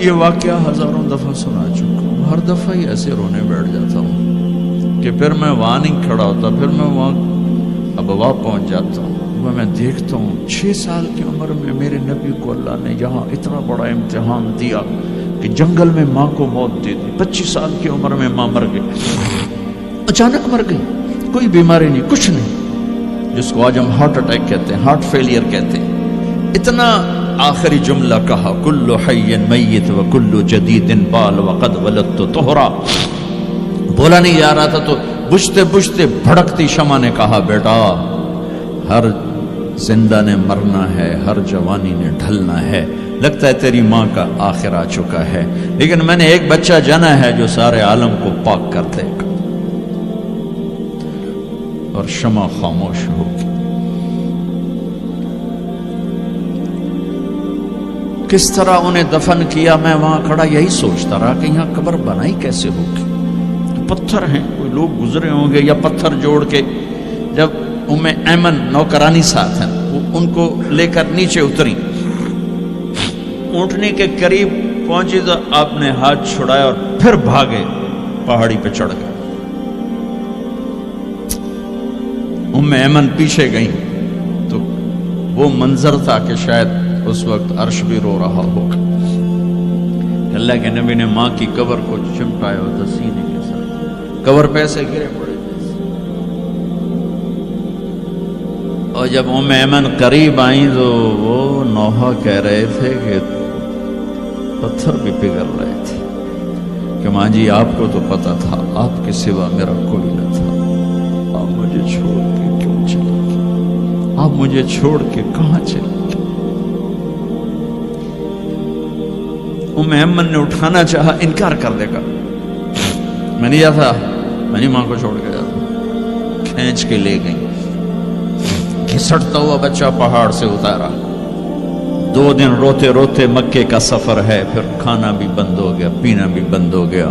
یہ واقعہ ہزاروں دفعہ سنا چکا ہوں، ہر دفعہ ہی ایسے رونے بیٹھ جاتا ہوں کہ پھر میں وہاں نہیں کھڑا ہوتا، پھر میں وہاں ابوا پہنچ جاتا ہوں۔ وہ میں دیکھتا ہوں 6 سال کی عمر میں میرے نبی کو اللہ نے یہاں اتنا بڑا امتحان دیا کہ جنگل میں ماں کو موت دے دی۔ 25 سال کی عمر میں ماں مر گئی، اچانک مر گئی، کوئی بیماری نہیں، کچھ نہیں، جس کو آج ہم ہارٹ اٹیک کہتے ہیں، ہارٹ فیلئر کہتے ہیں۔ اتنا آخری جملہ کہا، کل حی میت و کل جدید بال وقد ولدت طہرا۔ بولا نہیں جا رہا تھا تو بجھتے بجھتے بھڑکتی شمع نے کہا، بیٹا ہر زندہ نے مرنا ہے، ہر جوانی نے ڈھلنا ہے، لگتا ہے تیری ماں کا آخر آ چکا ہے، لیکن میں نے ایک بچہ جنا ہے جو سارے عالم کو پاک کر دے گا۔ اور شمع خاموش ہوگی۔ کس طرح انہیں دفن کیا، میں وہاں کھڑا یہی سوچتا رہا کہ یہاں قبر بنائی کیسے ہوگی۔ پتھر ہیں، کوئی لوگ گزرے ہوں گے یا پتھر جوڑ کے۔ جب ایمن نوکرانی ساتھ ہیں، وہ ان کو لے کر نیچے اتری، اونٹنی کے قریب پہنچی تو آپ نے ہاتھ چھڑایا اور پھر بھاگے، پہاڑی پہ چڑھ گئے۔ ایمن پیچھے گئیں تو وہ منظر تھا کہ شاید اس وقت عرش بھی رو رہا ہوگا۔ اللہ کے نبی نے ماں کی قبر کو چمٹایا ہوتا سینے کے ساتھ، قبر پہ سے گرے پڑے۔ اور جب ایمن قریب آئیں تو وہ نوحہ کہہ رہے تھے کہ پتھر بھی پگھل رہے تھے کہ ماں جی آپ کو تو پتا تھا آپ کے سوا میرا کوئی نہ تھا، آپ مجھے چھوڑ کے کیوں چلے گئے، آپ مجھے چھوڑ کے کہاں چلے گئے۔ ایمن نے اٹھانا چاہا، انکار کر دے گا، میں نہیں جاتا، میں نہیں ماں کو چھوڑ کے جاتا۔ کھینچ کے لے گئی، گھسٹتا ہوا بچہ پہاڑ سے اتارا۔ 2 دن روتے روتے مکے کا سفر ہے، پھر کھانا بھی بند ہو گیا، پینا بھی بند ہو گیا،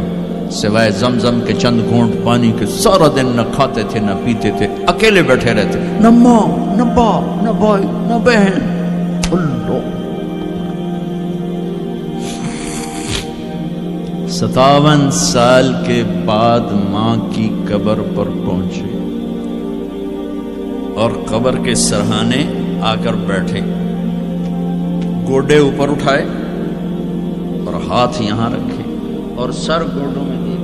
سوائے زمزم کے چند گھونٹ پانی کے سارا دن نہ کھاتے تھے نہ پیتے تھے، اکیلے بیٹھے رہتے، نہ ماں نہ باپ نہ بھائی نہ بہن۔ اللہ 57 سال کے بعد ماں کی قبر پر پہنچے اور قبر کے سرہانے آ کر بیٹھے، گوڈے اوپر اٹھائے اور ہاتھ یہاں رکھے اور سر گوڈوں میں دیے،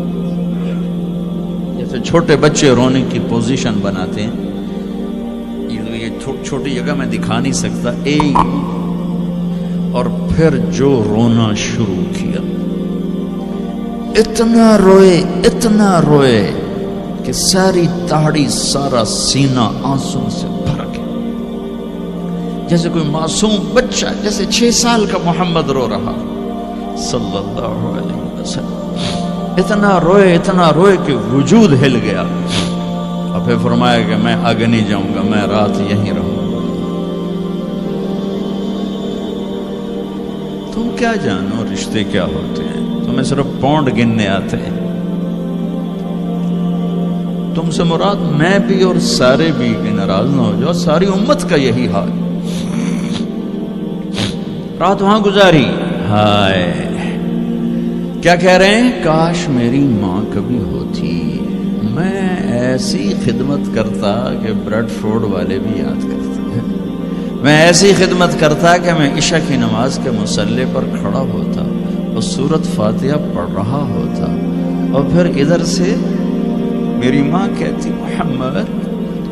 جیسے چھوٹے بچے رونے کی پوزیشن بناتے ہیں۔ یہ چھوٹی جگہ میں دکھا نہیں سکتا، اور پھر جو رونا شروع کیا، اتنا روئے کہ ساری تاڑی سارا سینہ آنسوں سے بھر گیا، جیسے کوئی معصوم بچہ، جیسے 6 سال کا محمد رو رہا صلی اللہ علیہ وسلم۔ اتنا روئے کہ وجود ہل گیا، اور پھر فرمایا کہ میں آگے نہیں جاؤں گا، میں رات یہیں رہوں گا۔ تم کیا جانو رشتے کیا ہوتے ہیں، تمہیں صرف پونڈ گننے آتے ہیں۔ تم سے مراد میں بھی اور سارے بھی، کہ ناراض نہ ہو جاؤ، ساری امت کا یہی حال۔ رات وہاں گزاری، ہائے کیا کہہ رہے ہیں، کاش میری ماں کبھی ہوتی، میں ایسی خدمت کرتا کہ بریڈ فورڈ والے بھی یاد کرتے ہیں، میں ایسی خدمت کرتا کہ میں عشاء کی نماز کے مصلی پر کھڑا ہوتا اور سورۃ فاتحہ پڑھ رہا ہوتا، اور پھر ادھر سے میری ماں کہتی محمد،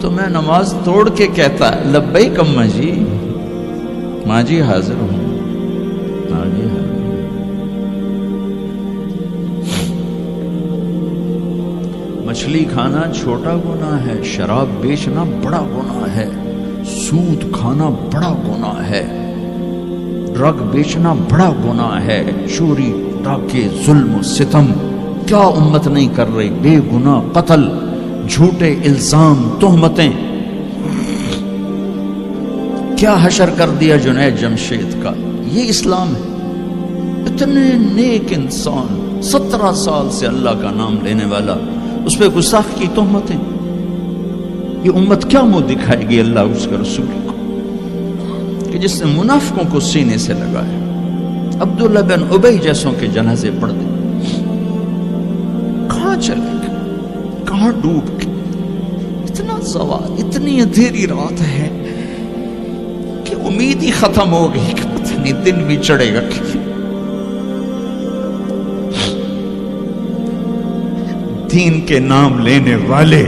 تو میں نماز توڑ کے کہتا لبیک اماں جی، ماں جی حاضر ہوں، ماں جی حاضر۔ مچھلی کھانا چھوٹا گناہ ہے، شراب بیچنا بڑا گناہ ہے، سود کھانا بڑا گناہ ہے، ڈرگ بیچنا بڑا گناہ ہے، چوری ڈاکے ظلم و ستم کیا امت نہیں کر رہی، بے گناہ قتل، جھوٹے الزام تہمتیں، کیا حشر کر دیا جنید جمشید کا۔ یہ اسلام ہے۔ اتنے نیک انسان، 17 سال سے اللہ کا نام لینے والا، اس پہ گستاخ کی تہمتیں، یہ امت کیا منہ دکھائے گی اللہ اس کے رسول کو، کہ جس نے منافقوں کو سینے سے لگایا۔ عبداللہ بن ابی جیسوں کے جنازے پڑھ دیں. کہاں چلے گئے, کہاں ڈوب گئے. اتنا زوال, اتنی اندھیری رات ہے کہ امید ہی ختم ہو گئی کہ پتہ نہیں دن بھی چڑھے گا. دین کے نام لینے والے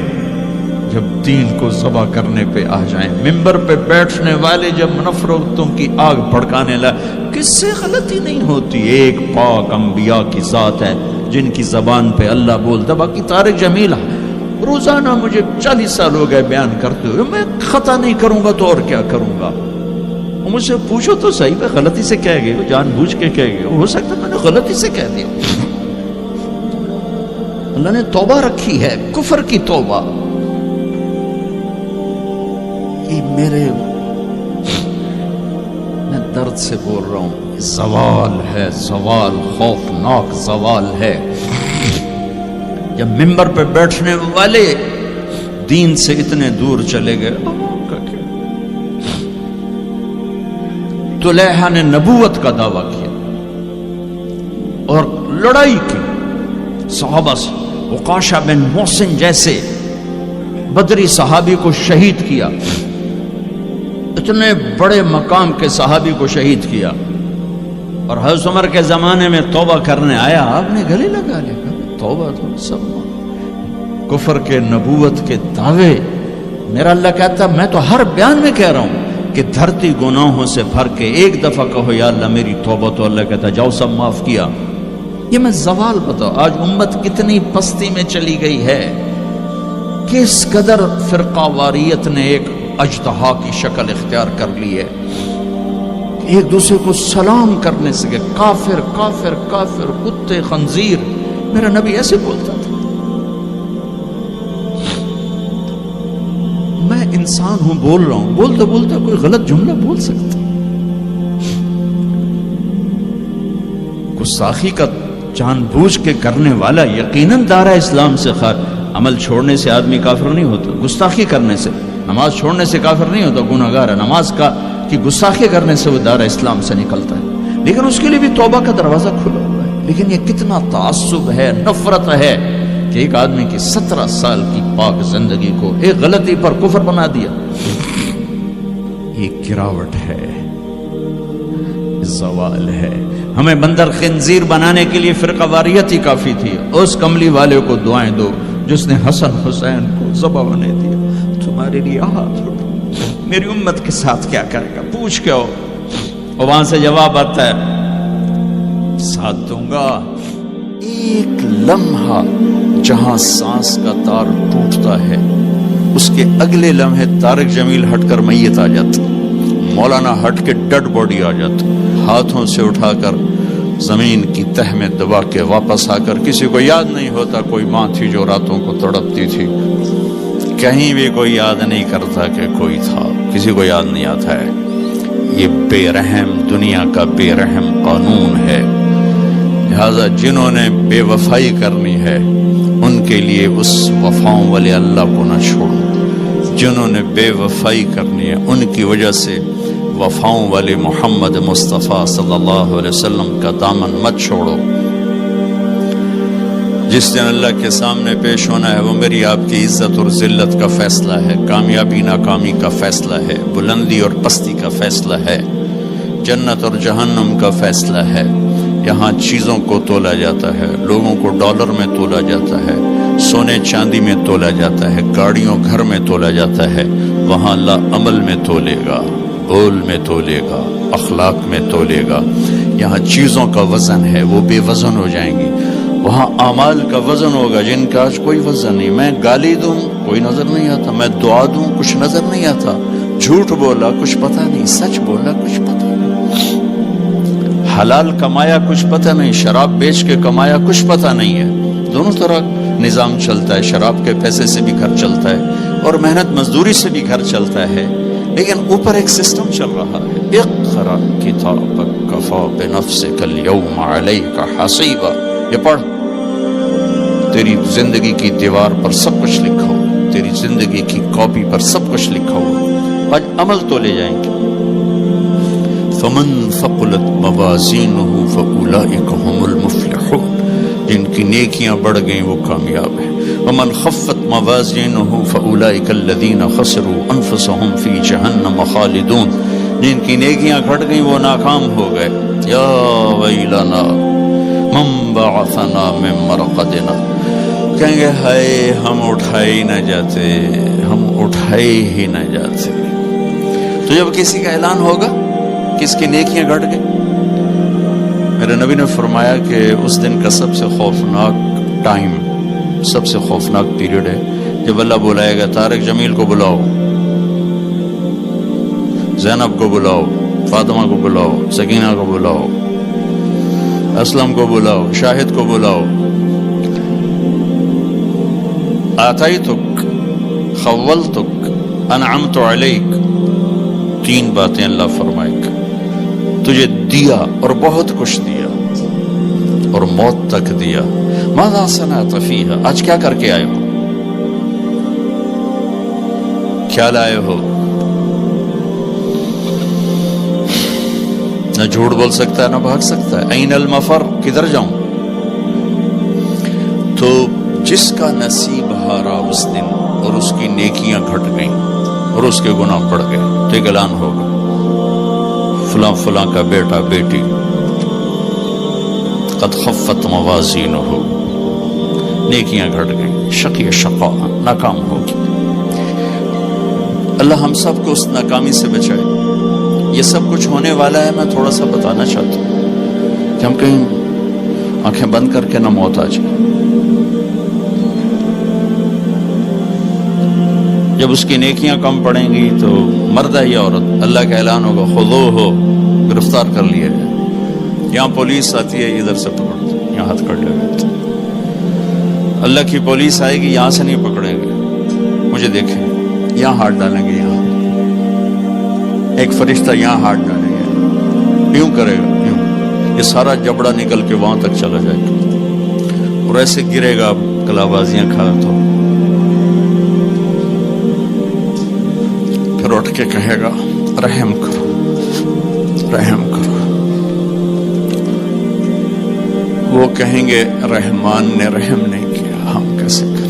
جب دین کو ذبح کرنے پہ آ جائیں, ممبر پہ بیٹھنے والے جب نفرتوں کی آگ بھڑکانے لائے, کس سے غلطی نہیں ہوتی. ایک پاک انبیاء کی ذات ہے جن کی زبان پہ اللہ بولتا. باقی طارق جمیل روزانہ مجھے 40 سال ہو گئے بیان کرتے ہوئے, میں خطا نہیں کروں گا تو اور کیا کروں گا. مجھ سے پوچھو تو صحیح, میں غلطی سے کہہ گئے, جان بوجھ کے کہہ گئے, ہو سکتا میں نے غلطی سے کہہ دیا. اللہ نے توبہ رکھی ہے, کفر کی توبہ. یہ میں درد سے بول رہا ہوں, زوال ہے, زوال خوفناک زوال ہے. جب ممبر پہ بیٹھنے والے دین سے اتنے دور چلے گئے. طلحہ نے نبوت کا دعویٰ کیا اور لڑائی کی صحابہ سے. عکاشہ بن محسن جیسے بدری صحابی کو شہید کیا, اتنے بڑے مقام کے صحابی کو شہید کیا. اور حضرت عمر کے زمانے میں توبہ کرنے آیا, آپ نے گلے لگا لیا, توبہ تو سب کفر کے نبوت کے دعوے. میرا اللہ کہتا میں تو ہر بیان میں کہہ رہا ہوں کہ دھرتی گناہوں سے بھر کے ایک دفعہ کہو یا اللہ میری توبہ, تو اللہ کہتا جاؤ سب معاف کیا. یہ میں زوال بتاؤ, آج امت کتنی پستی میں چلی گئی ہے, کس قدر فرقہ واریت نے ایک اجتہا کی شکل اختیار کر لی ہے. ایک دوسرے کو سلام کرنے سے کہ کافر کافر کافر, کتے خنزیر. میرا نبی ایسے بولتا تھا. میں انسان ہوں, بول رہا ہوں, بولتے بولتے کوئی غلط جملہ بول سکتا. گستاخی کا جان بوجھ کے کرنے والا یقیناً دائرہ اسلام سے عمل چھوڑنے سے آدمی کافر نہیں ہوتا. گستاخی کرنے سے, نماز چھوڑنے سے کافر نہیں ہوتا, گناہگار ہے. نماز کی گستاخی کرنے سے وہ دائرہ اسلام سے نکلتا ہے, لیکن اس کے لیے بھی توبہ کا دروازہ کھلا ہوا ہے. لیکن یہ کتنا تعصب ہے, نفرت ہے کہ ایک آدمی کی 17 سال کی پاک زندگی کو ایک غلطی پر کفر بنا دیا. یہ گراوٹ ہے, زوال ہے. ہمیں بندر خنزیر بنانے کے لیے فرقہ واریت ہی کافی تھی. اس کملی والے کو دعائیں دو جس نے حسن حسین کو ذبح بنا دیا. تمہارے لیے ہاتھ اٹھو, میری امت کے ساتھ کیا کرے گا, پوچھ کے ہو. اور وہاں سے جواب آتا ہے ساتھ دوں گا. ایک لمحہ جہاں سانس کا تار ٹوٹتا ہے, اس کے اگلے لمحے طارق جمیل ہٹ کر میت آ جاتا, مولانا ہٹ کے ڈیڈ باڈی آ جاتا, ہاتھوں سے اٹھا کر زمین کی تہ میں دبا کے واپس آ کر. کسی کو یاد نہیں ہوتا کوئی ماں تھی جو راتوں کو تڑپتی تھی, کہیں بھی کوئی یاد نہیں کرتا کہ کوئی تھا, کسی کو یاد نہیں آتا ہے. یہ بے رحم دنیا کا بے رحم قانون ہے. لہذا جنہوں نے بے وفائی کرنی ہے ان کے لیے اس وفاؤں والے اللہ کو نہ چھوڑو. جنہوں نے بے وفائی کرنی ہے ان کی وجہ سے وفاؤں والے محمد مصطفیٰ صلی اللہ علیہ وسلم کا دامن مت چھوڑو. جس دن اللہ کے سامنے پیش ہونا ہے وہ میری آپ کی عزت اور ذلت کا فیصلہ ہے, کامیابی ناکامی کا فیصلہ ہے, بلندی اور پستی کا فیصلہ ہے, جنت اور جہنم کا فیصلہ ہے. یہاں چیزوں کو تولا جاتا ہے, لوگوں کو ڈالر میں تولا جاتا ہے, سونے چاندی میں تولا جاتا ہے, گاڑیوں گھر میں تولا جاتا ہے. وہاں اللہ عمل میں تولے گا, بول میں تولے گا, اخلاق میں تولے گا. یہاں چیزوں کا وزن ہے, وہ بے وزن ہو جائیں گی. وہاں اعمال کا وزن ہوگا جن کا آج کوئی وزن نہیں. میں گالی دوں کوئی نظر نہیں آتا, میں دعا دوں کچھ نظر نہیں آتا, جھوٹ بولا کچھ پتہ نہیں, سچ بولا کچھ پتہ نہیں, حلال کمایا کچھ پتہ نہیں, شراب بیچ کے کمایا کچھ پتہ نہیں ہے. دونوں طرح نظام چلتا ہے, شراب کے پیسے سے بھی گھر چلتا ہے اور محنت مزدوری سے بھی گھر چلتا ہے, لیکن اوپر ایک سسٹم چل رہا ہے. اقرأ کتابک کفی بنفسک اليوم علیک حسیبا. یہ پڑھ, تیری زندگی کی دیوار پر سب کچھ لکھا ہوا, تیری زندگی کی کاپی پر سب کچھ لکھا ہوا. آج عمل تو لے جائیں گے. ومن ثقلت موازینہ فاولئک هم المفلحون، جن کی نیکیاں بڑھ گئیں وہ کامیاب ہیں۔ ومن خفت موازینہ فاولئک الذین خسروا انفسهم فی جہنم خالدون، جن کی نیکیاں گھٹ گئیں وہ ناکام ہو گئے۔ یا ویلنا من بعثنا من مرقدنا، کہیں گے ہائے ہم اٹھائے ہی نہ جاتے، ہم اٹھائے ہی نہ جاتے۔ تو جب کسی کا اعلان ہوگا کس کی نیکیاں گھٹ گئی، میرے نبی نے فرمایا کہ اس دن کا سب سے خوفناک ٹائم، سب سے خوفناک پیریڈ ہے جب اللہ بلائے گا طارق جمیل کو بلاؤ، زینب کو بلاؤ، فاطمہ کو بلاؤ، سکینہ کو بلاؤ، اسلم کو بلاؤ، شاہد کو بلاؤ، آتیتک خولتک انعمت علیک، تین باتیں اللہ فرمائے گا، تجھے دیا اور بہت کچھ دیا اور موت تک دیا۔ ماذا صنعت فیہا، آج کیا کر کے آئے ہو، کیا لائے ہو؟ نہ جھوٹ بول سکتا ہے نہ بھاگ سکتا ہے۔ این المفر، کدھر جاؤں؟ تو جس کا نصیب ہارا اس دن اور اس کی نیکیاں گھٹ گئیں اور اس کے گناہ بڑھ گئے تو ایک اعلان ہوگا، فلاں فلاں کا بیٹا بیٹی قد خفت موازینہ، نیکیاں گھٹ گئیں، شقی شقاء، ناکام ہوگی۔ اللہ ہم سب کو اس ناکامی سے بچائے۔ یہ سب کچھ ہونے والا ہے، میں تھوڑا سا بتانا چاہتا ہوں کہ ہم کہیں آنکھیں بند کر کے نہ موت آ جائے۔ جب اس کی نیکیاں کم پڑیں گی تو مرد ہے یا عورت، اللہ کا اعلان ہوگا خذوہ، گرفتار کر لیا جائے۔ یہاں پولیس آتی ہے، ادھر سے پکڑتے، یہاں ہاتھ کر لگاتے۔ اللہ کی پولیس آئے گی، یہاں سے نہیں پکڑیں گے، مجھے دیکھیں، یہاں ہاتھ ڈالیں گے، یہاں ایک فرشتہ یہاں ہاتھ ڈالیں گے، یوں کرے گا، یوں، یہ سارا جبڑا نکل کے وہاں تک چلا جائے گا اور ایسے گرے گا، کلابازیاں کھا تو پھر اٹھ کے کہے گا رحم کرو، رحم کرو۔ وہ کہیں گے رحمان نے رحم نہیں کیا، ہم کیسے کریں؟